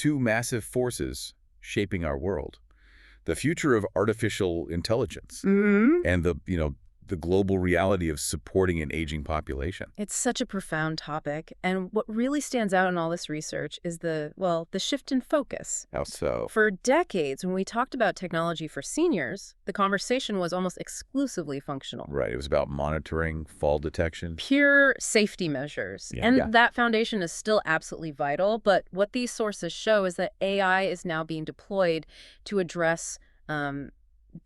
two massive forces shaping our world. The future of artificial intelligence and the global reality of supporting an aging population. It's such a profound topic, and what really stands out in all this research is the shift in focus. How so? For decades, when we talked about technology for seniors, the conversation was almost exclusively functional. Right. It was about monitoring, fall detection. Pure safety measures. That foundation is still absolutely vital, but what these sources show is that AI is now being deployed to address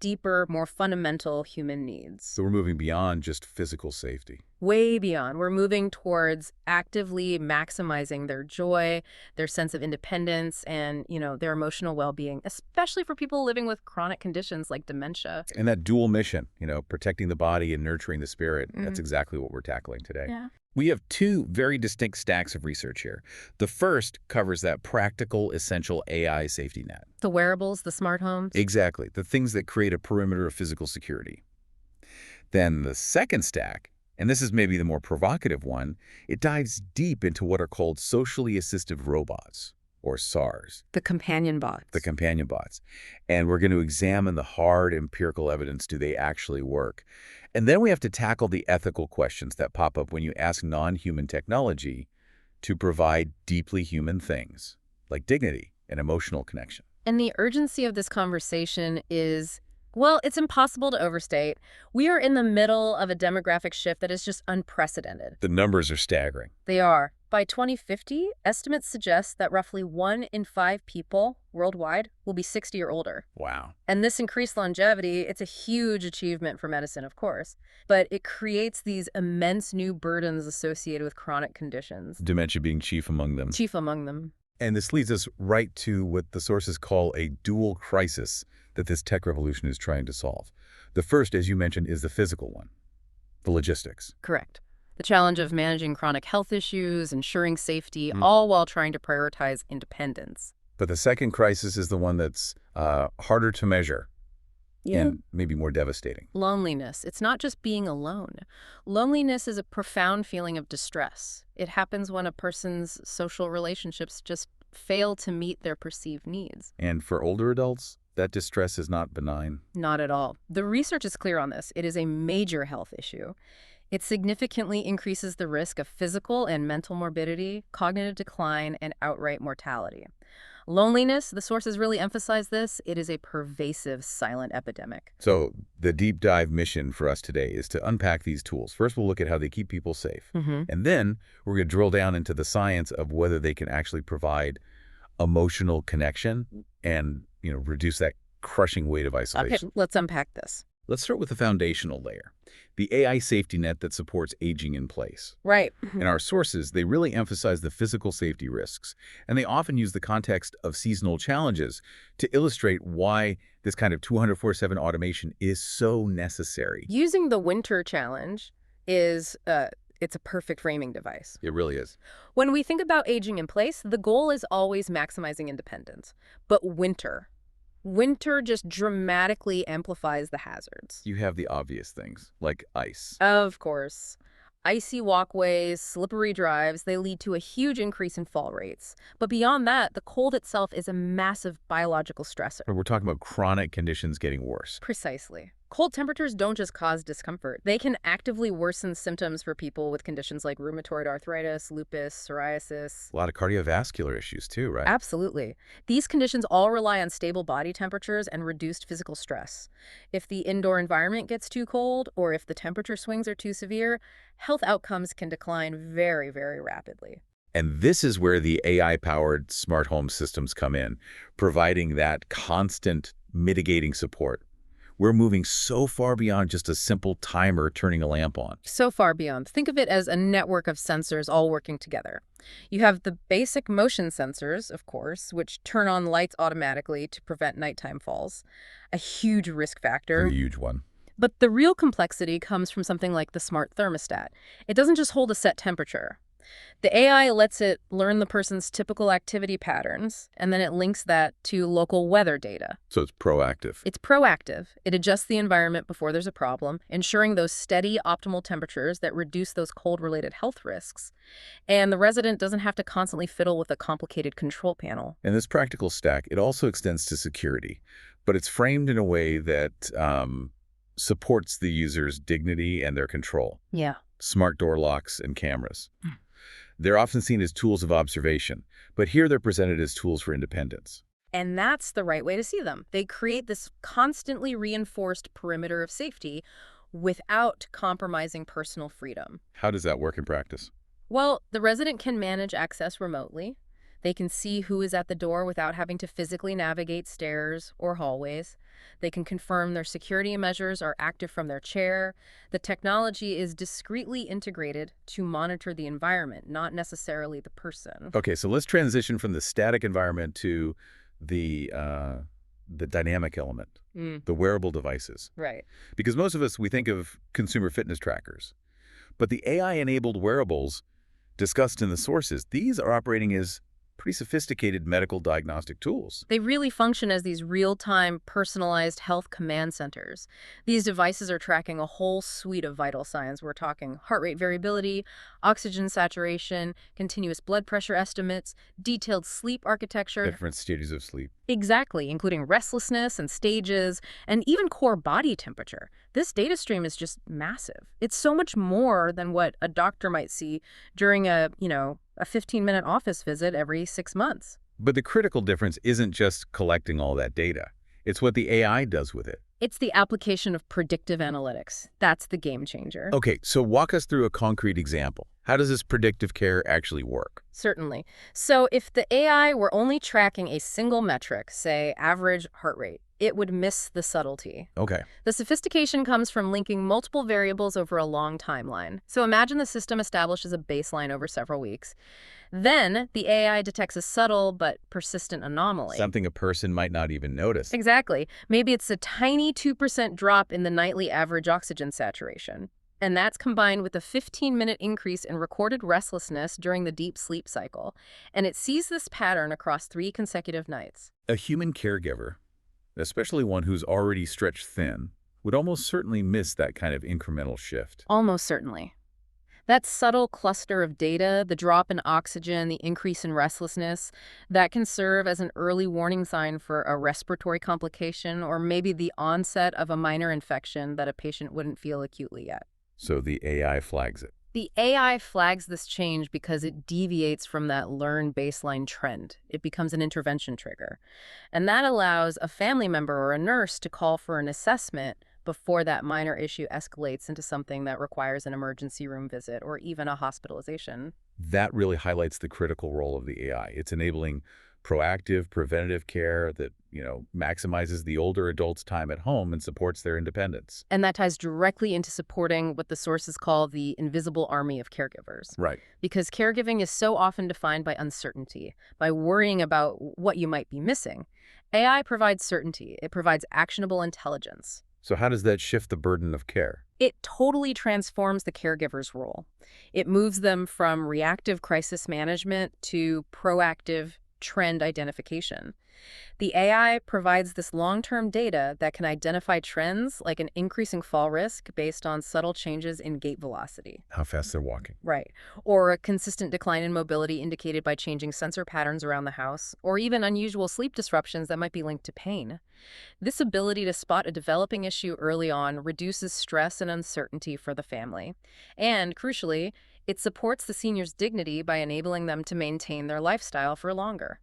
deeper, more fundamental human needs. So we're moving beyond just physical safety. Way beyond. We're moving towards actively maximizing their joy, their sense of independence, and, their emotional well-being, especially for people living with chronic conditions like dementia. And that dual mission, protecting the body and nurturing the spirit, that's exactly what we're tackling today. Yeah. We have two very distinct stacks of research here. The first covers that practical, essential AI safety net. The wearables, the smart homes. Exactly. The things that create a perimeter of physical security. Then the second stack, and this is maybe the more provocative one, it dives deep into what are called socially assistive robots, or SARs. The companion bots. The companion bots. And we're going to examine the hard empirical evidence. Do they actually work? And then we have to tackle the ethical questions that pop up when you ask non-human technology to provide deeply human things, like dignity and emotional connection. And the urgency of this conversation is, well, it's impossible to overstate. We are in the middle of a demographic shift that is just unprecedented. The numbers are staggering. They are. By 2050, estimates suggest that roughly 1 in 5 people worldwide will be 60 or older. Wow. And this increased longevity, it's a huge achievement for medicine, of course, but it creates these immense new burdens associated with chronic conditions. Dementia being chief among them. Chief among them. And this leads us right to what the sources call a dual crisis that this tech revolution is trying to solve. The first, as you mentioned, is the physical one, the logistics. Correct. The challenge of managing chronic health issues, ensuring safety, all while trying to prioritize independence. But the second crisis is the one that's harder to measure and maybe more devastating. Loneliness. It's not just being alone. Loneliness is a profound feeling of distress. It happens when a person's social relationships just fail to meet their perceived needs. And for older adults, that distress is not benign. Not at all. The research is clear on this. It is a major health issue. It significantly increases the risk of physical and mental morbidity, cognitive decline, and outright mortality. Loneliness, the sources really emphasize this, it is a pervasive silent epidemic. So the deep dive mission for us today is to unpack these tools. First, we'll look at how they keep people safe. And then we're going to drill down into the science of whether they can actually provide emotional connection and, reduce that crushing weight of isolation. Okay, let's unpack this. Let's start with the foundational layer, the AI safety net that supports aging in place. Right. In our sources, they really emphasize the physical safety risks, and they often use the context of seasonal challenges to illustrate why this kind of 247 automation is so necessary. Using the winter challenge is it's a perfect framing device. It really is. When we think about aging in place, the goal is always maximizing independence. But winter just dramatically amplifies the hazards. You have the obvious things, like ice. Of course. Icy walkways, slippery drives, they lead to a huge increase in fall rates. But beyond that, the cold itself is a massive biological stressor. We're talking about chronic conditions getting worse. Precisely. Cold temperatures don't just cause discomfort. They can actively worsen symptoms for people with conditions like rheumatoid arthritis, lupus, psoriasis. A lot of cardiovascular issues too, right? Absolutely. These conditions all rely on stable body temperatures and reduced physical stress. If the indoor environment gets too cold, or if the temperature swings are too severe, health outcomes can decline very, very rapidly. And this is where the AI-powered smart home systems come in, providing that constant mitigating support. We're moving so far beyond just a simple timer turning a lamp on. So far beyond. Think of it as a network of sensors all working together. You have the basic motion sensors, of course, which turn on lights automatically to prevent nighttime falls. A huge risk factor. A huge one. But the real complexity comes from something like the smart thermostat. It doesn't just hold a set temperature. The AI lets it learn the person's typical activity patterns, and then it links that to local weather data. So it's proactive. It's proactive. It adjusts the environment before there's a problem, ensuring those steady, optimal temperatures that reduce those cold-related health risks. And the resident doesn't have to constantly fiddle with a complicated control panel. And this practical stack, it also extends to security, but it's framed in a way that supports the user's dignity and their control. Yeah. Smart door locks and cameras. They're often seen as tools of observation, but here they're presented as tools for independence. And that's the right way to see them. They create this constantly reinforced perimeter of safety without compromising personal freedom. How does that work in practice? Well, the resident can manage access remotely. They can see who is at the door without having to physically navigate stairs or hallways. They can confirm their security measures are active from their chair. The technology is discreetly integrated to monitor the environment, not necessarily the person. Okay, so let's transition from the static environment to the dynamic element, the wearable devices. Right. Because most of us, we think of consumer fitness trackers. But the AI-enabled wearables discussed in the sources, these are operating as pretty sophisticated medical diagnostic tools. They really function as these real-time, personalized health command centers. These devices are tracking a whole suite of vital signs. We're talking heart rate variability, oxygen saturation, continuous blood pressure estimates, detailed sleep architecture. Different stages of sleep. Exactly, including restlessness and stages, and even core body temperature. This data stream is just massive. It's so much more than what a doctor might see during a 15-minute office visit every 6 months. But the critical difference isn't just collecting all that data. It's what the AI does with it. It's the application of predictive analytics. That's the game changer. Okay, so walk us through a concrete example. How does this predictive care actually work? Certainly. So if the AI were only tracking a single metric, say average heart rate, it would miss the subtlety. Okay. The sophistication comes from linking multiple variables over a long timeline. So imagine the system establishes a baseline over several weeks. Then the AI detects a subtle but persistent anomaly. Something a person might not even notice. Exactly. Maybe it's a tiny 2% drop in the nightly average oxygen saturation. And that's combined with a 15-minute increase in recorded restlessness during the deep sleep cycle. And it sees this pattern across 3 consecutive nights. A human caregiver, especially one who's already stretched thin, would almost certainly miss that kind of incremental shift. Almost certainly. That subtle cluster of data, the drop in oxygen, the increase in restlessness, that can serve as an early warning sign for a respiratory complication or maybe the onset of a minor infection that a patient wouldn't feel acutely yet. So the AI flags it. The AI flags this change because it deviates from that learned baseline trend. It becomes an intervention trigger. And that allows a family member or a nurse to call for an assessment before that minor issue escalates into something that requires an emergency room visit or even a hospitalization. That really highlights the critical role of the AI. It's enabling proactive, preventative care that, maximizes the older adult's time at home and supports their independence. And that ties directly into supporting what the sources call the invisible army of caregivers. Right. Because caregiving is so often defined by uncertainty, by worrying about what you might be missing. AI provides certainty. It provides actionable intelligence. So how does that shift the burden of care? It totally transforms the caregiver's role. It moves them from reactive crisis management to proactive trend identification. The AI provides this long-term data that can identify trends like an increasing fall risk based on subtle changes in gait velocity. How fast they're walking. Right. Or a consistent decline in mobility indicated by changing sensor patterns around the house, or even unusual sleep disruptions that might be linked to pain. This ability to spot a developing issue early on reduces stress and uncertainty for the family. And, crucially, it supports the senior's dignity by enabling them to maintain their lifestyle for longer.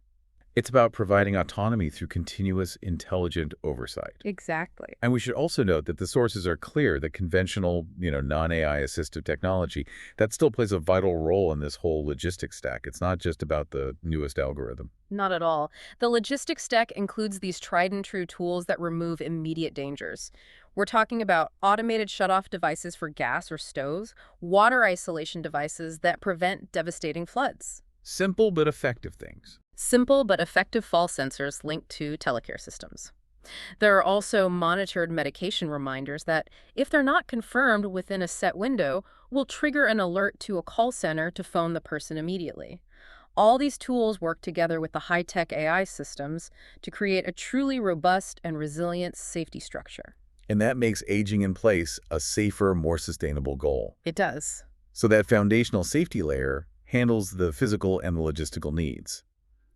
It's about providing autonomy through continuous, intelligent oversight. Exactly. And we should also note that the sources are clear that conventional, non-AI assistive technology, that still plays a vital role in this whole logistics stack. It's not just about the newest algorithm. Not at all. The logistics stack includes these tried and true tools that remove immediate dangers. We're talking about automated shutoff devices for gas or stoves, water isolation devices that prevent devastating floods. Simple but effective things. Simple but effective fall sensors linked to telecare systems. There are also monitored medication reminders that, if they're not confirmed within a set window, will trigger an alert to a call center to phone the person immediately. All these tools work together with the high-tech AI systems to create a truly robust and resilient safety structure. And that makes aging in place a safer, more sustainable goal. It does. So that foundational safety layer handles the physical and the logistical needs.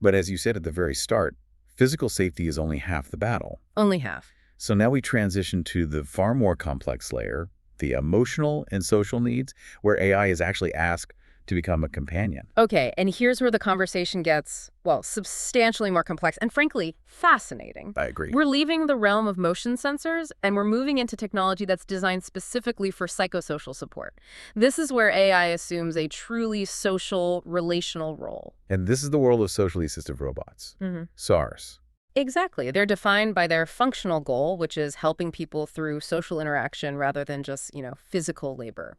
But as you said at the very start, physical safety is only half the battle. Only half. So now we transition to the far more complex layer, the emotional and social needs, where AI is actually asked to become a companion. Okay, and here's where the conversation gets, well, substantially more complex and frankly, fascinating. I agree. We're leaving the realm of motion sensors and we're moving into technology that's designed specifically for psychosocial support. This is where AI assumes a truly social, relational role. And this is the world of socially assistive robots, SARs. Exactly. They're defined by their functional goal, which is helping people through social interaction rather than just, physical labor.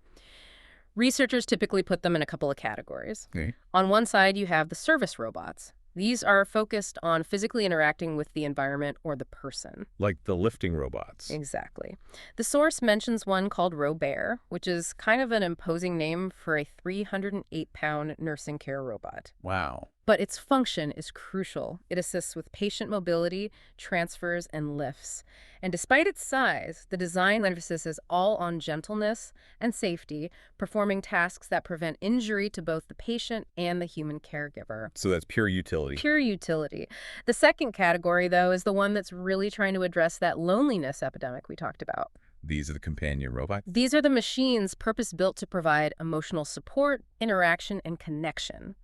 Researchers typically put them in a couple of categories. Okay. On one side, you have the service robots. These are focused on physically interacting with the environment or the person. Like the lifting robots. Exactly. The source mentions one called Robear, which is kind of an imposing name for a 308-pound nursing care robot. Wow. But its function is crucial. It assists with patient mobility, transfers, and lifts. And despite its size, the design emphasis is all on gentleness and safety, performing tasks that prevent injury to both the patient and the human caregiver. So that's pure utility. Pure utility. The second category, though, is the one that's really trying to address that loneliness epidemic we talked about. These are the companion robots? These are the machines purpose-built to provide emotional support, interaction, and connection.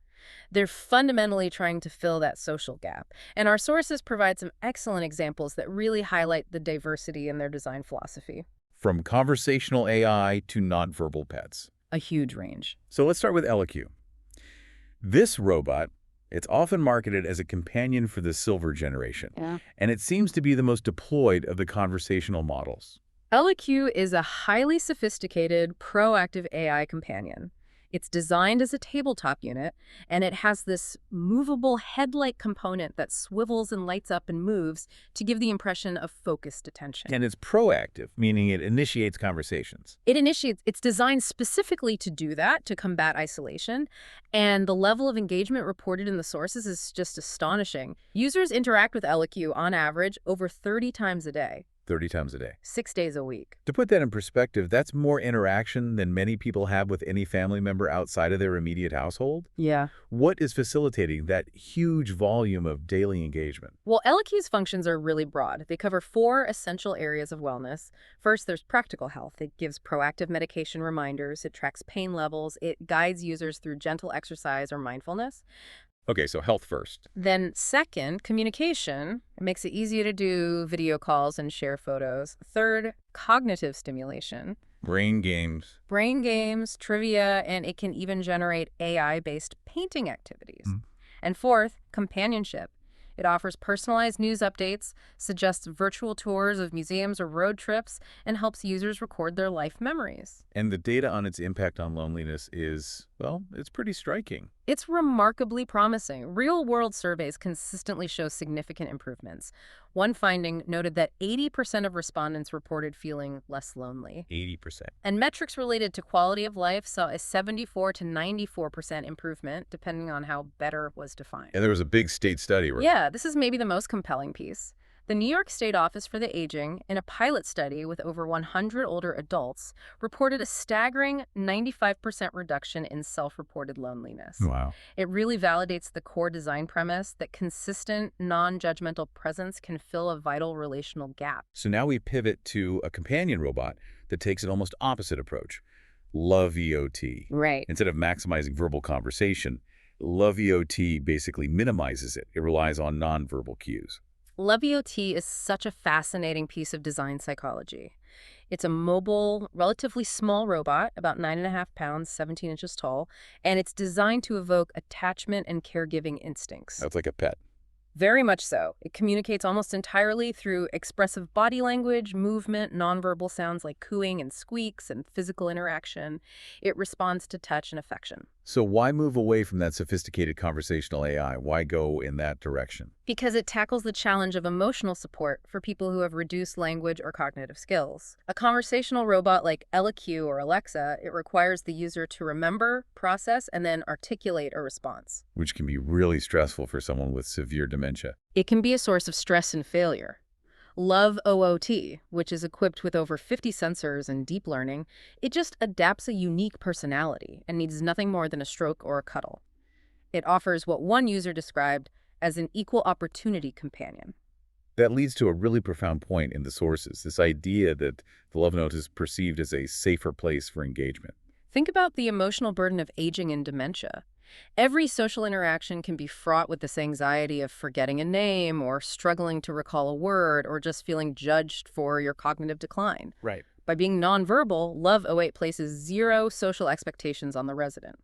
They're fundamentally trying to fill that social gap. And our sources provide some excellent examples that really highlight the diversity in their design philosophy. From conversational AI to nonverbal pets. A huge range. So let's start with LOVOT. This robot, it's often marketed as a companion for the silver generation. Yeah. And it seems to be the most deployed of the conversational models. LOVOT is a highly sophisticated, proactive AI companion. It's designed as a tabletop unit, and it has this movable head-like component that swivels and lights up and moves to give the impression of focused attention. And it's proactive, meaning it initiates conversations. It's designed specifically to do that, to combat isolation, and the level of engagement reported in the sources is just astonishing. Users interact with LOVOT on average over 30 times a day. 30 times a day. 6 days a week. To put that in perspective, that's more interaction than many people have with any family member outside of their immediate household. Yeah. What is facilitating that huge volume of daily engagement? Well, LOVOT's functions are really broad. They cover 4 essential areas of wellness. First, there's practical health. It gives proactive medication reminders. It tracks pain levels. It guides users through gentle exercise or mindfulness. Okay, so health first. Then second, communication. It makes it easier to do video calls and share photos. Third, cognitive stimulation. Brain games. Brain games, trivia, and it can even generate AI-based painting activities. And fourth, companionship. It offers personalized news updates, suggests virtual tours of museums or road trips, and helps users record their life memories. And the data on its impact on loneliness is, well, it's pretty striking. It's remarkably promising. Real-world surveys consistently show significant improvements. One finding noted that 80% of respondents reported feeling less lonely. 80%. And metrics related to quality of life saw a 74 to 94% improvement, depending on how better was defined. And there was a big state study. Yeah, this is maybe the most compelling piece. The New York State Office for the Aging, in a pilot study with over 100 older adults, reported a staggering 95% reduction in self-reported loneliness. Wow. It really validates the core design premise that consistent, non-judgmental presence can fill a vital relational gap. So now we pivot to a companion robot that takes an almost opposite approach. Loveot. Right. Instead of maximizing verbal conversation, Loveot basically minimizes it. It relies on nonverbal cues. Loveot is such a fascinating piece of design psychology. It's a mobile, relatively small robot, about 9.5 pounds, 17 inches tall, and it's designed to evoke attachment and caregiving instincts. That's like a pet. Very much so. It communicates almost entirely through expressive body language, movement, nonverbal sounds like cooing and squeaks, and physical interaction. It responds to touch and affection. So why move away from that sophisticated conversational AI? Why go in that direction? Because it tackles the challenge of emotional support for people who have reduced language or cognitive skills. A conversational robot like LQ or Alexa, it requires the user to remember, process, and then articulate a response. Which can be really stressful for someone with severe dementia. It can be a source of stress and failure. Loveot, which is equipped with over 50 sensors and deep learning, it just adapts a unique personality and needs nothing more than a stroke or a cuddle. It offers what one user described as an equal opportunity companion. That leads to a really profound point in the sources, this idea that the Loveot is perceived as a safer place for engagement. Think about the emotional burden of aging and dementia. Every social interaction can be fraught with this anxiety of forgetting a name or struggling to recall a word or just feeling judged for your cognitive decline. Right. By being nonverbal, Loveot places zero social expectations on the resident.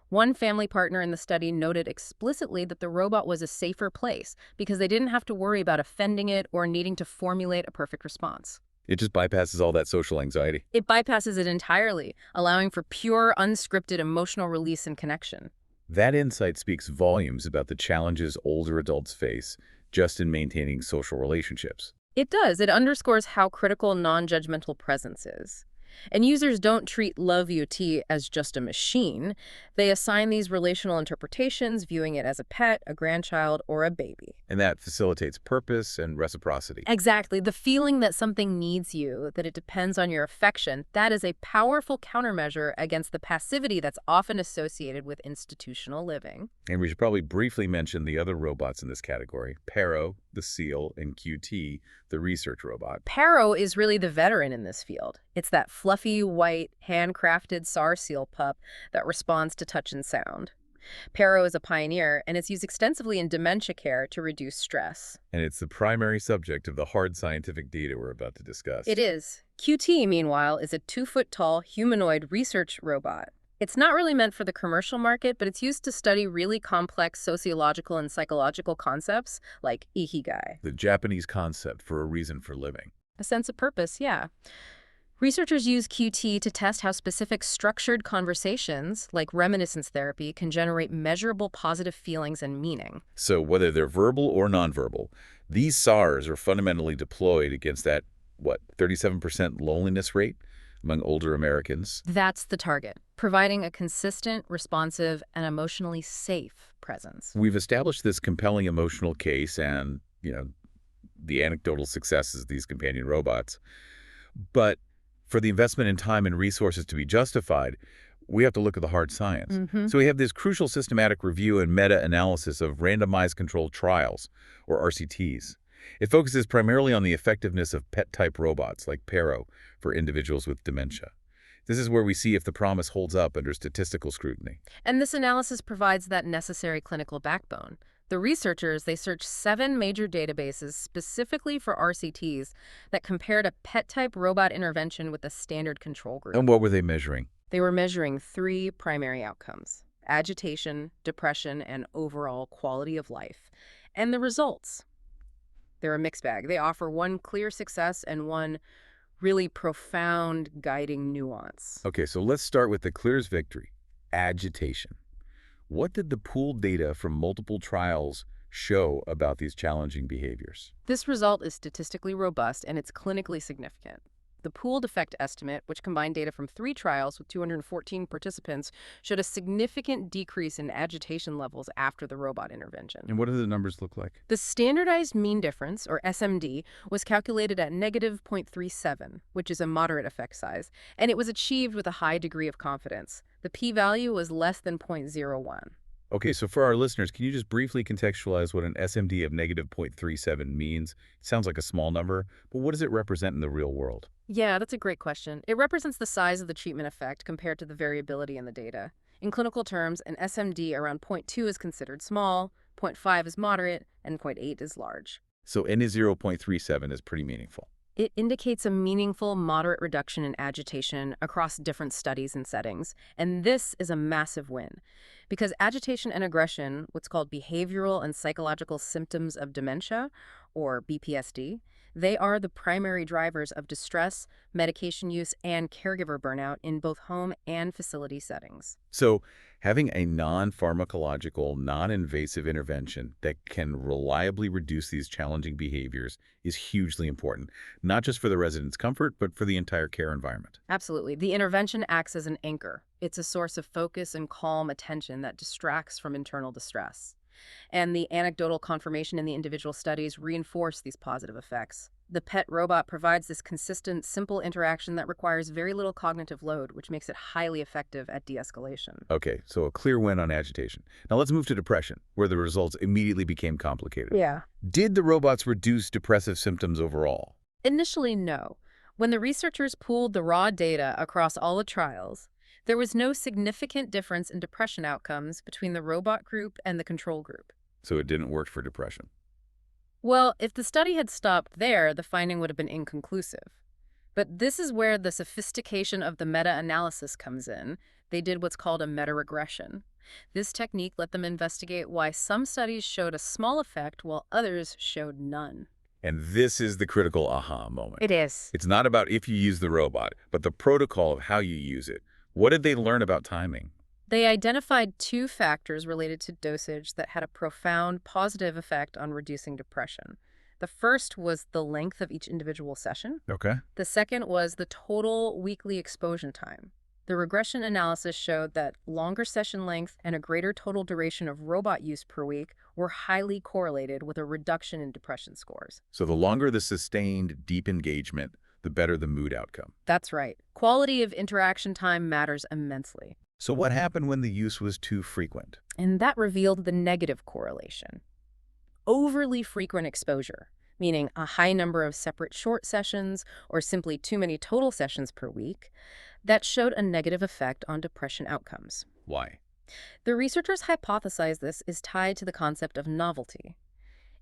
One family partner in the study noted explicitly that the robot was a safer place because they didn't have to worry about offending it or needing to formulate a perfect response. It just bypasses all that social anxiety. It bypasses it entirely, allowing for pure, unscripted emotional release and connection. That insight speaks volumes about the challenges older adults face just in maintaining social relationships. It does. It underscores how critical non-judgmental presence is. And users don't treat Loveot as just a machine. They assign these relational interpretations, viewing it as a pet, a grandchild, or a baby. And that facilitates purpose and reciprocity. Exactly. The feeling that something needs you, that it depends on your affection, that is a powerful countermeasure against the passivity that's often associated with institutional living. And we should probably briefly mention the other robots in this category: PARO, the SEAL, and QT, the research robot. PARO is really the veteran in this field. It's that fluffy, white, handcrafted SAR seal pup that responds to touch and sound. PARO is a pioneer, and it's used extensively in dementia care to reduce stress. And it's the primary subject of the hard scientific data we're about to discuss. It is. QT, meanwhile, is a 2-foot-tall humanoid research robot. It's not really meant for the commercial market, but it's used to study really complex sociological and psychological concepts like ikigai. The Japanese concept for a reason for living. A sense of purpose, yeah. Researchers use QT to test how specific structured conversations, like reminiscence therapy, can generate measurable positive feelings and meaning. So whether they're verbal or nonverbal, these SARs are fundamentally deployed against that, 37% loneliness rate among older Americans. That's the target, providing a consistent, responsive, and emotionally safe presence. We've established this compelling emotional case and, the anecdotal successes of these companion robots. But for the investment in time and resources to be justified, we have to look at the hard science. So we have this crucial systematic review and meta-analysis of randomized controlled trials, or RCTs. It focuses primarily on the effectiveness of pet-type robots like PARO for individuals with dementia. This is where we see if the promise holds up under statistical scrutiny. And this analysis provides that necessary clinical backbone. The researchers, they searched 7 major databases specifically for RCTs that compared a pet-type robot intervention with a standard control group. And what were they measuring? They were measuring 3 primary outcomes: agitation, depression, and overall quality of life. And the results, they're a mixed bag. They offer one clear success and one really profound guiding nuance. Okay, so let's start with the clearest victory: agitation. What did the pooled data from multiple trials show about these challenging behaviors? This result is statistically robust and it's clinically significant. The pooled effect estimate, which combined data from 3 trials with 214 participants, showed a significant decrease in agitation levels after the robot intervention. And what do the numbers look like? The standardized mean difference, or SMD, was calculated at negative 0.37, which is a moderate effect size, and it was achieved with a high degree of confidence. The p-value was less than 0.01. Okay, so for our listeners, can you just briefly contextualize what an SMD of negative 0.37 means? It sounds like a small number, but what does it represent in the real world? Yeah, that's a great question. It represents the size of the treatment effect compared to the variability in the data. In clinical terms, an SMD around 0.2 is considered small, 0.5 is moderate, and 0.8 is large. So N is 0.37 is pretty meaningful. It indicates a meaningful, moderate reduction in agitation across different studies and settings, and this is a massive win. Because agitation and aggression, what's called behavioral and psychological symptoms of dementia, or BPSD, they are the primary drivers of distress, medication use, and caregiver burnout in both home and facility settings. So having a non-pharmacological, non-invasive intervention that can reliably reduce these challenging behaviors is hugely important, not just for the resident's comfort, but for the entire care environment. Absolutely. The intervention acts as an anchor. It's a source of focus and calm attention that distracts from internal distress. And the anecdotal confirmation in the individual studies reinforce these positive effects. The pet robot provides this consistent, simple interaction that requires very little cognitive load, which makes it highly effective at de-escalation. Okay, so a clear win on agitation. Now let's move to depression, where the results immediately became complicated. Yeah. Did the robots reduce depressive symptoms overall? Initially, no. When the researchers pooled the raw data across all the trials, there was no significant difference in depression outcomes between the robot group and the control group. So it didn't work for depression. Well, if the study had stopped there, the finding would have been inconclusive. But this is where the sophistication of the meta-analysis comes in. They did what's called a meta-regression. This technique let them investigate why some studies showed a small effect while others showed none. And this is the critical aha moment. It is. It's not about if you use the robot, but the protocol of how you use it. What did they learn about timing? They identified two factors related to dosage that had a profound positive effect on reducing depression. The first was the length of each individual session. Okay. The second was the total weekly exposure time. The regression analysis showed that longer session length and a greater total duration of robot use per week were highly correlated with a reduction in depression scores. So the longer the sustained, deep engagement, the better the mood outcome. That's right. Quality of interaction time matters immensely. So what happened when the use was too frequent? And that revealed the negative correlation. Overly frequent exposure, meaning a high number of separate short sessions or simply too many total sessions per week, that showed a negative effect on depression outcomes. Why? The researchers hypothesized this is tied to the concept of novelty.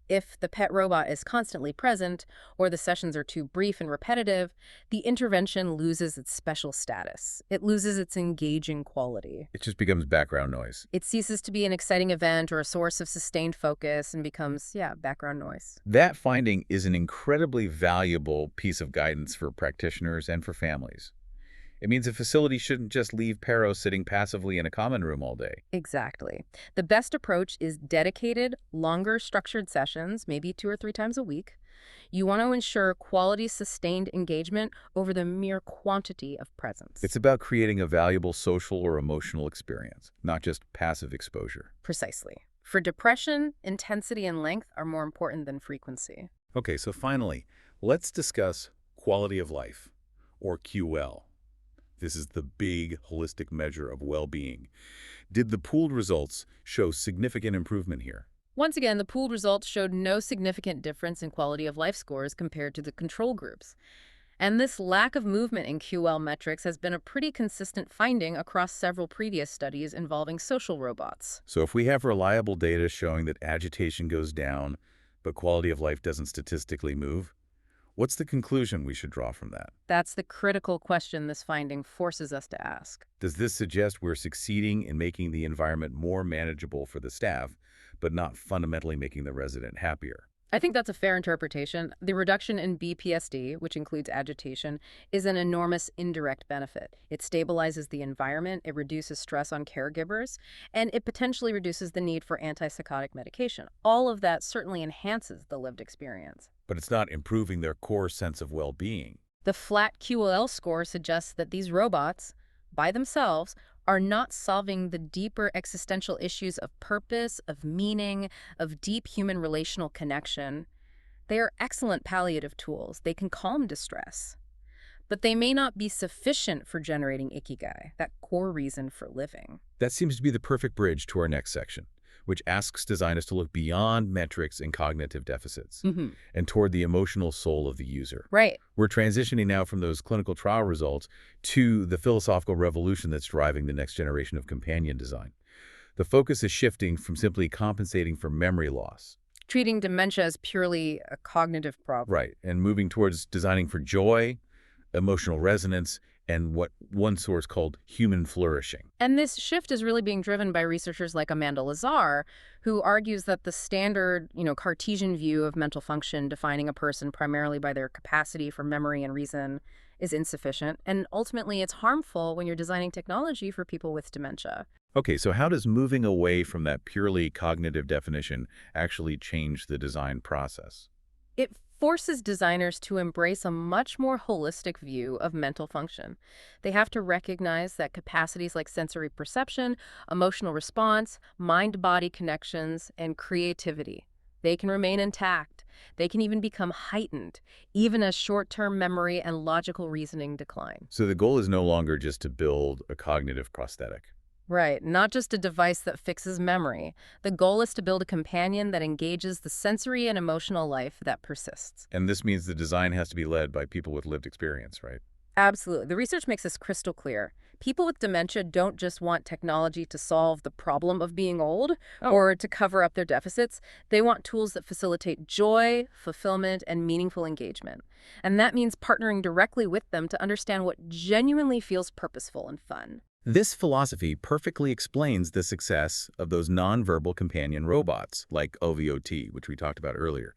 If the pet robot is constantly present, or the sessions are too brief and repetitive, the intervention loses its special status. It loses its engaging quality. It just becomes background noise. It ceases to be an exciting event or a source of sustained focus and becomes, background noise. That finding is an incredibly valuable piece of guidance for practitioners and for families. It means a facility shouldn't just leave PARO sitting passively in a common room all day. Exactly. The best approach is dedicated, longer structured sessions, maybe 2 or 3 times a week. You want to ensure quality, sustained engagement over the mere quantity of presence. It's about creating a valuable social or emotional experience, not just passive exposure. Precisely. For depression, intensity and length are more important than frequency. Okay, so finally, let's discuss quality of life, or QL. This is the big, holistic measure of well-being. Did the pooled results show significant improvement here? Once again, the pooled results showed no significant difference in quality of life scores compared to the control groups. And this lack of movement in QL metrics has been a pretty consistent finding across several previous studies involving social robots. So if we have reliable data showing that agitation goes down, but quality of life doesn't statistically move, what's the conclusion we should draw from that? That's the critical question this finding forces us to ask. Does this suggest we're succeeding in making the environment more manageable for the staff, but not fundamentally making the resident happier? I think that's a fair interpretation. The reduction in BPSD, which includes agitation, is an enormous indirect benefit. It stabilizes the environment, it reduces stress on caregivers, and it potentially reduces the need for antipsychotic medication. All of that certainly enhances the lived experience. But it's not improving their core sense of well-being. The flat QOL score suggests that these robots, by themselves, are not solving the deeper existential issues of purpose, of meaning, of deep human relational connection. They are excellent palliative tools. They can calm distress. But they may not be sufficient for generating ikigai, that core reason for living. That seems to be the perfect bridge to our next section, which asks designers to look beyond metrics and cognitive deficits and toward the emotional soul of the user. Right. We're transitioning now from those clinical trial results to the philosophical revolution that's driving the next generation of companion design. The focus is shifting from simply compensating for memory loss. Treating dementia as purely a cognitive problem. Right, and moving towards designing for joy, emotional resonance, and what one source called human flourishing. And this shift is really being driven by researchers like Amanda Lazar, who argues that the standard, Cartesian view of mental function defining a person primarily by their capacity for memory and reason is insufficient. And ultimately, it's harmful when you're designing technology for people with dementia. Okay, so how does moving away from that purely cognitive definition actually change the design process? It forces designers to embrace a much more holistic view of mental function. They have to recognize that capacities like sensory perception, emotional response, mind-body connections, and creativity, they can remain intact. They can even become heightened, even as short-term memory and logical reasoning decline. So the goal is no longer just to build a cognitive prosthetic. Right, not just a device that fixes memory. The goal is to build a companion that engages the sensory and emotional life that persists. And this means the design has to be led by people with lived experience, right? Absolutely. The research makes this crystal clear. People with dementia don't just want technology to solve the problem of being old or to cover up their deficits. They want tools that facilitate joy, fulfillment, and meaningful engagement. And that means partnering directly with them to understand what genuinely feels purposeful and fun. This philosophy perfectly explains the success of those nonverbal companion robots, like LOVOT, which we talked about earlier.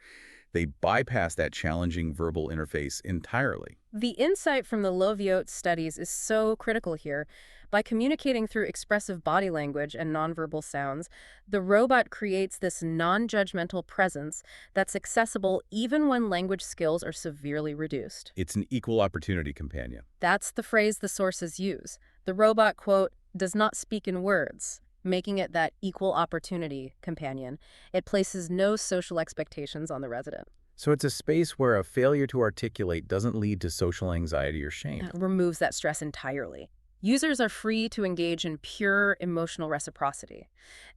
They bypass that challenging verbal interface entirely. The insight from the Loveot studies is so critical here. By communicating through expressive body language and nonverbal sounds, the robot creates this non-judgmental presence that's accessible even when language skills are severely reduced. It's an equal opportunity companion. That's the phrase the sources use. The robot, quote, does not speak in words, making it that equal opportunity companion. It places no social expectations on the resident. So it's a space where a failure to articulate doesn't lead to social anxiety or shame. It removes that stress entirely. Users are free to engage in pure emotional reciprocity.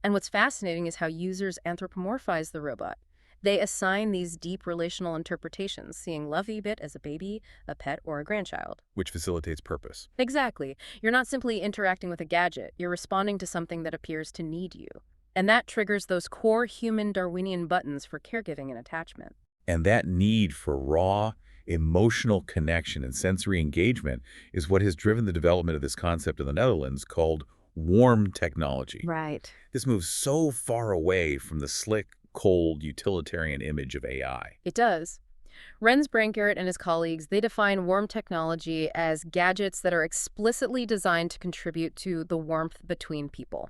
And what's fascinating is how users anthropomorphize the robot. They assign these deep relational interpretations, seeing Loveot as a baby, a pet, or a grandchild. Which facilitates purpose. Exactly. You're not simply interacting with a gadget. You're responding to something that appears to need you. And that triggers those core human Darwinian buttons for caregiving and attachment. And that need for raw, emotional connection and sensory engagement is what has driven the development of this concept in the Netherlands called warm technology. Right. This moves so far away from the slick, cold, utilitarian image of AI. It does. Rens Brankert and his colleagues, they define warm technology as gadgets that are explicitly designed to contribute to the warmth between people.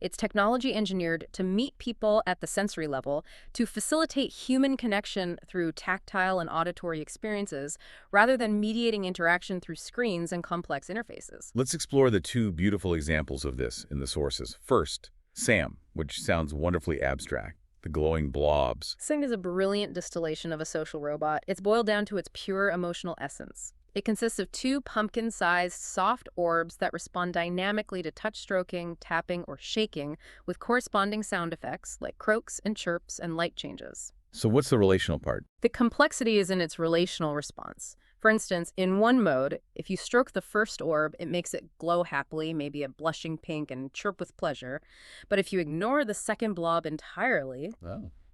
It's technology engineered to meet people at the sensory level, to facilitate human connection through tactile and auditory experiences, rather than mediating interaction through screens and complex interfaces. Let's explore the two beautiful examples of this in the sources. First, SAM, which sounds wonderfully abstract. The glowing blobs. Sing is a brilliant distillation of a social robot. It's boiled down to its pure emotional essence. It consists of two pumpkin-sized, soft orbs that respond dynamically to touch stroking, tapping, or shaking, with corresponding sound effects like croaks and chirps and light changes. So what's the relational part? The complexity is in its relational response. For instance, in one mode, if you stroke the first orb, it makes it glow happily, maybe a blushing pink, and chirp with pleasure. But if you ignore the second blob entirely,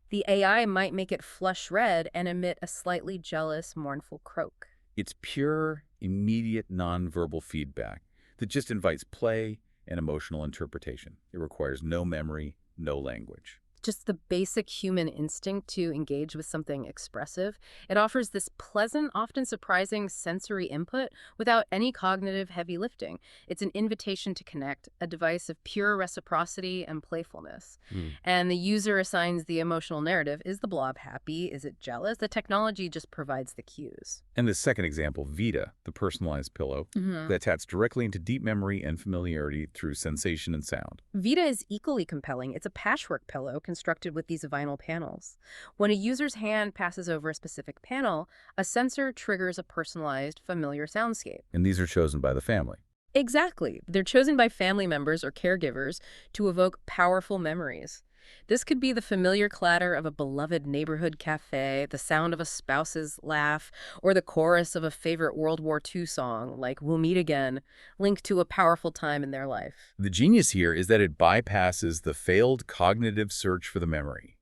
the AI might make it flush red and emit a slightly jealous, mournful croak. It's pure, immediate nonverbal feedback that just invites play and emotional interpretation. It requires no memory, no language. Just the basic human instinct to engage with something expressive. It offers this pleasant, often surprising sensory input without any cognitive heavy lifting. It's an invitation to connect, a device of pure reciprocity and playfulness. And the user assigns the emotional narrative. Is the blob happy? Is it jealous? The technology just provides the cues. And the second example, Vita, the personalized pillow, that taps directly into deep memory and familiarity through sensation and sound. Vita is equally compelling. It's a patchwork pillow constructed with these vinyl panels. When a user's hand passes over a specific panel, a sensor triggers a personalized, familiar soundscape. And these are chosen by the family. Exactly. They're chosen by family members or caregivers to evoke powerful memories. This could be the familiar clatter of a beloved neighborhood cafe, the sound of a spouse's laugh, or the chorus of a favorite World War II song, like We'll Meet Again, linked to a powerful time in their life. The genius here is that it bypasses the failed cognitive search for the memory.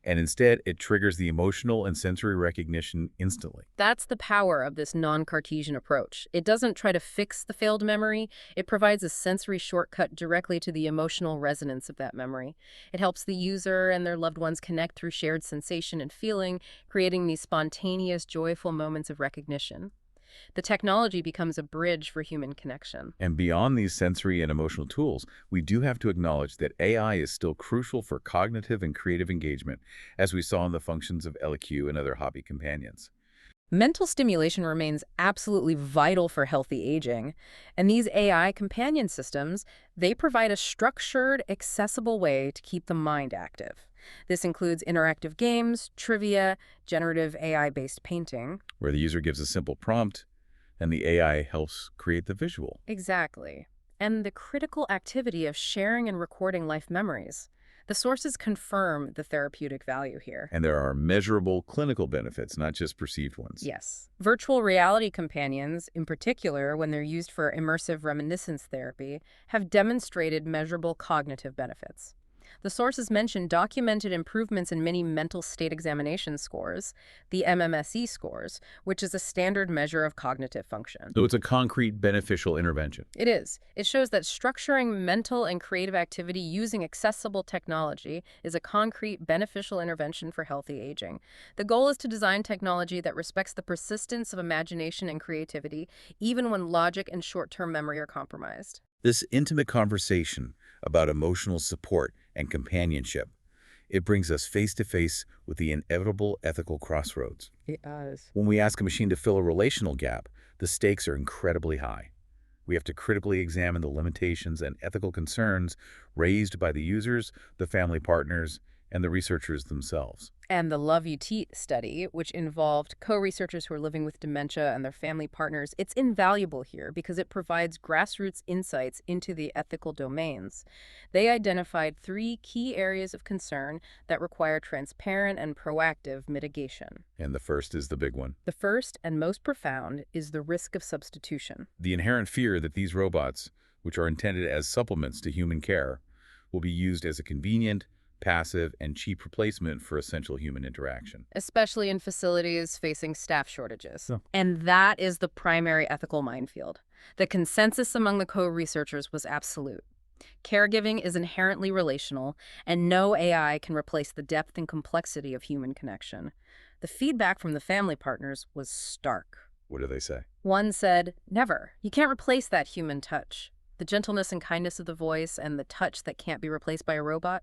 and instead it triggers the emotional and sensory recognition instantly. That's the power of this non-Cartesian approach. It doesn't try to fix the failed memory. It provides a sensory shortcut directly to the emotional resonance of that memory. It helps the user and their loved ones connect through shared sensation and feeling, creating these spontaneous, joyful moments of recognition. The technology becomes a bridge for human connection. And beyond these sensory and emotional tools, we do have to acknowledge that AI is still crucial for cognitive and creative engagement, as we saw in the functions of LQ and other hobby companions. Mental stimulation remains absolutely vital for healthy aging, and these AI companion systems, they provide a structured, accessible way to keep the mind active. This includes interactive games, trivia, generative AI-based painting. Where the user gives a simple prompt and the AI helps create the visual. Exactly. And the critical activity of sharing and recording life memories. The sources confirm the therapeutic value here. And there are measurable clinical benefits, not just perceived ones. Yes. Virtual reality companions, in particular when they're used for immersive reminiscence therapy, have demonstrated measurable cognitive benefits. The sources mentioned documented improvements in many mental state examination scores, the MMSE scores, which is a standard measure of cognitive function. So it's a concrete, beneficial intervention. It is. It shows that structuring mental and creative activity using accessible technology is a concrete, beneficial intervention for healthy aging. The goal is to design technology that respects the persistence of imagination and creativity, even when logic and short-term memory are compromised. This intimate conversation about emotional support and companionship, it brings us face to face with the inevitable ethical crossroads. It does. When we ask a machine to fill a relational gap, the stakes are incredibly high. We have to critically examine the limitations and ethical concerns raised by the users, the family partners, and the researchers themselves. And the Loveot study, which involved co-researchers who are living with dementia and their family partners, it's invaluable here because it provides grassroots insights into the ethical domains. They identified 3 key areas of concern that require transparent and proactive mitigation. And the first is the big one. The first and most profound is the risk of substitution. The inherent fear that these robots, which are intended as supplements to human care, will be used as a convenient, passive, and cheap replacement for essential human interaction. Especially in facilities facing staff shortages. Yeah. And that is the primary ethical minefield. The consensus among the co-researchers was absolute. Caregiving is inherently relational, and no AI can replace the depth and complexity of human connection. The feedback from the family partners was stark. What do they say? One said, "Never. You can't replace that human touch. The gentleness and kindness of the voice and the touch that can't be replaced by a robot."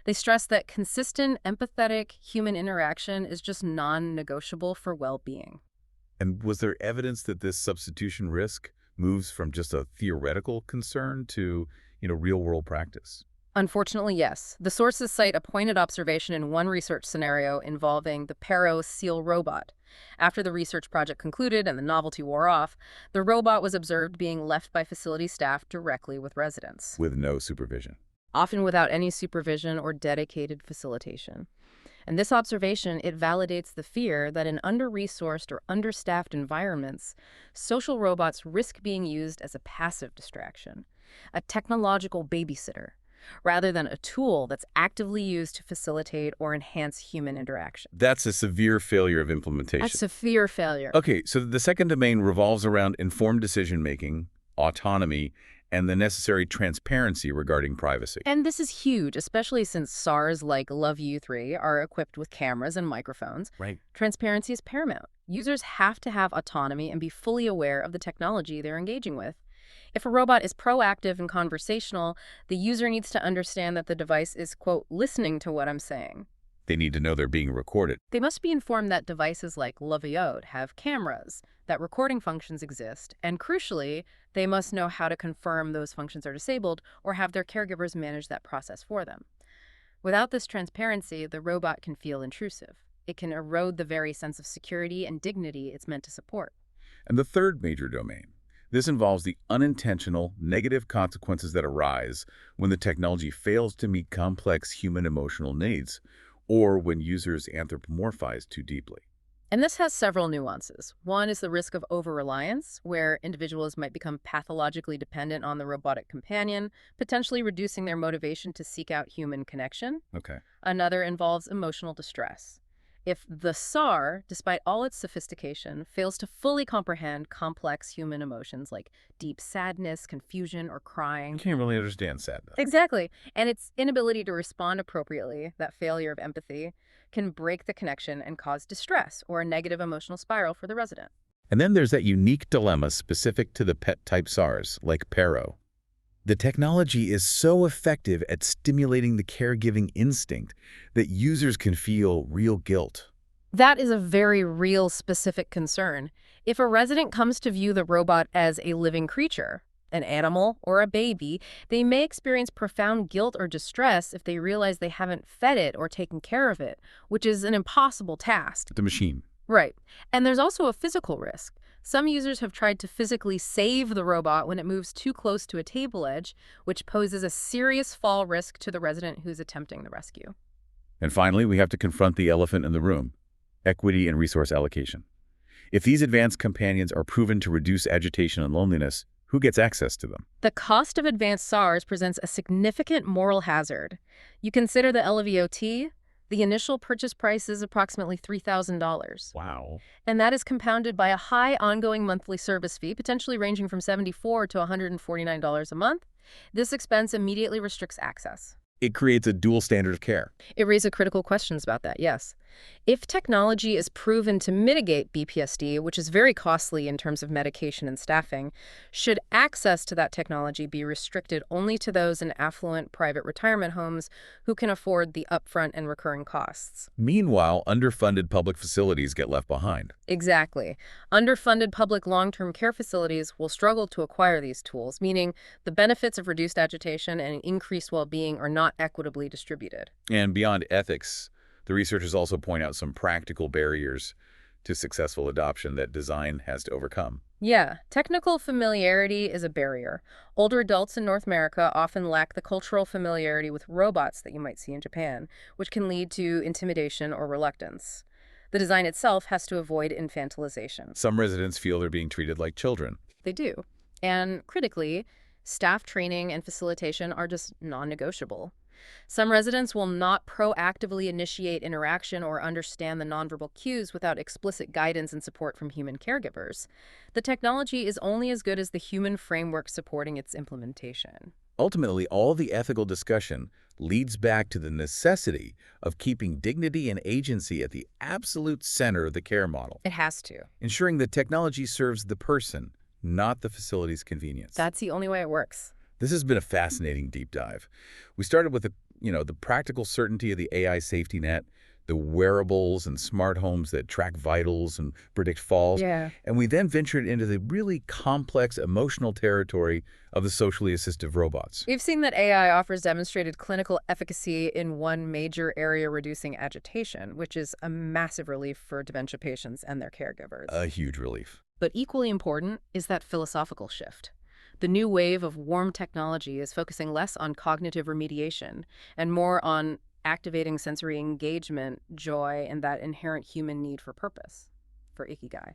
They stress that consistent, empathetic human interaction is just non-negotiable for well-being. And was there evidence that this substitution risk moves from just a theoretical concern to, real-world practice? Unfortunately, yes. The sources cite a pointed observation in one research scenario involving the PARO seal robot. After the research project concluded and the novelty wore off, the robot was observed being left by facility staff directly with residents, With no supervision. often without any supervision or dedicated facilitation. And this observation, it validates the fear that in under-resourced or understaffed environments, social robots risk being used as a passive distraction, a technological babysitter, rather than a tool that's actively used to facilitate or enhance human interaction. That's a severe failure of implementation. A severe failure. Okay, so the second domain revolves around informed decision-making, autonomy, and the necessary transparency regarding privacy. And this is huge, especially since SARs like Loveot are equipped with cameras and microphones. Right. Transparency is paramount. Users have to have autonomy and be fully aware of the technology they're engaging with. If a robot is proactive and conversational, the user needs to understand that the device is, quote, listening to what I'm saying. They need to know they're being recorded. They must be informed that devices like Loveot have cameras, that recording functions exist, and crucially, they must know how to confirm those functions are disabled or have their caregivers manage that process for them. Without this transparency, the robot can feel intrusive. It can erode the very sense of security and dignity it's meant to support. And the third major domain. This involves the unintentional, negative consequences that arise when the technology fails to meet complex human emotional needs, or when users anthropomorphize too deeply. And this has several nuances. One is the risk of over-reliance, where individuals might become pathologically dependent on the robotic companion, potentially reducing their motivation to seek out human connection. Okay. Another involves emotional distress. If the SAR, despite all its sophistication, fails to fully comprehend complex human emotions like deep sadness, confusion, or You crying. can't really understand sadness. Exactly. And its inability to respond appropriately, that failure of empathy, can break the connection and cause distress or a negative emotional spiral for the resident. And then there's that unique dilemma specific to the pet-type SARs, like PARO. The technology is so effective at stimulating the caregiving instinct that users can feel real guilt. That is a very real specific concern. If a resident comes to view the robot as a living creature, an animal or a baby, they may experience profound guilt or distress if they realize they haven't fed it or taken care of it, which is an impossible task. The machine. Right. And there's also a physical risk. Some users have tried to physically save the robot when it moves too close to a table edge, which poses a serious fall risk to the resident who's attempting the rescue. And finally, we have to confront the elephant in the room: equity and resource allocation. If these advanced companions are proven to reduce agitation and loneliness, who gets access to them? The cost of advanced SARs presents a significant moral hazard. You consider the LOVOT, the initial purchase price is approximately $3,000. Wow. And that is compounded by a high ongoing monthly service fee, potentially ranging from $74 to $149 a month. This expense immediately restricts access. It creates a dual standard of care. It raises critical questions about that, yes. If technology is proven to mitigate BPSD, which is very costly in terms of medication and staffing, should access to that technology be restricted only to those in affluent private retirement homes who can afford the upfront and recurring costs? Meanwhile, underfunded public facilities get left behind. Exactly. Underfunded public long-term care facilities will struggle to acquire these tools, meaning the benefits of reduced agitation and increased well-being are not equitably distributed. And beyond ethics, the researchers also point out some practical barriers to successful adoption that design has to overcome. Yeah, technical familiarity is a barrier. Older adults in North America often lack the cultural familiarity with robots that you might see in Japan, which can lead to intimidation or reluctance. The design itself has to avoid infantilization. Some residents feel they're being treated like children. They do. And critically, staff training and facilitation are just non-negotiable. Some residents will not proactively initiate interaction or understand the nonverbal cues without explicit guidance and support from human caregivers. The technology is only as good as the human framework supporting its implementation. Ultimately, all the ethical discussion leads back to the necessity of keeping dignity and agency at the absolute center of the care model, It has to. ensuring that technology serves the person, not the facility's convenience. That's the only way it works. This has been a fascinating deep dive. We started with the practical certainty of the AI safety net, the wearables and smart homes that track vitals and predict falls. Yeah. And we then ventured into the really complex emotional territory of the socially assistive robots. We've seen that AI offers demonstrated clinical efficacy in one major area, reducing agitation, which is a massive relief for dementia patients and their caregivers. A huge relief. But equally important is that philosophical shift. The new wave of warm technology is focusing less on cognitive remediation and more on activating sensory engagement, joy, and that inherent human need for purpose, for ikigai.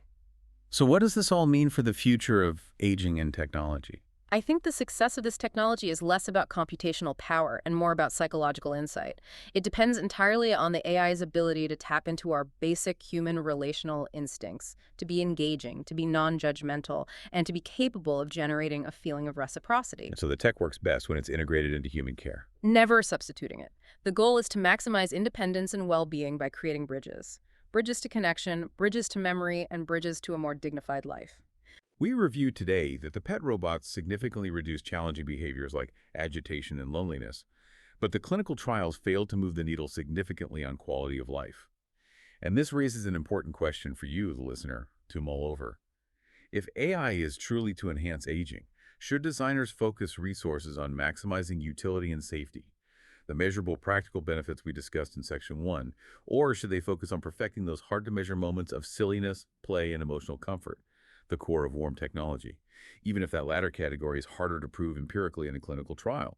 So what does this all mean for the future of aging and technology? I think the success of this technology is less about computational power and more about psychological insight. It depends entirely on the AI's ability to tap into our basic human relational instincts, to be engaging, to be non-judgmental, and to be capable of generating a feeling of reciprocity. So the tech works best when it's integrated into human care. Never substituting it. The goal is to maximize independence and well-being by creating bridges. Bridges to connection, bridges to memory, and bridges to a more dignified life. We reviewed today that the pet robots significantly reduce challenging behaviors like agitation and loneliness, but the clinical trials failed to move the needle significantly on quality of life. And this raises an important question for you, the listener, to mull over. If AI is truly to enhance aging, should designers focus resources on maximizing utility and safety, the measurable practical benefits we discussed in Section 1, or should they focus on perfecting those hard-to-measure moments of silliness, play, and emotional comfort, the core of warm technology, even if that latter category is harder to prove empirically in a clinical trial?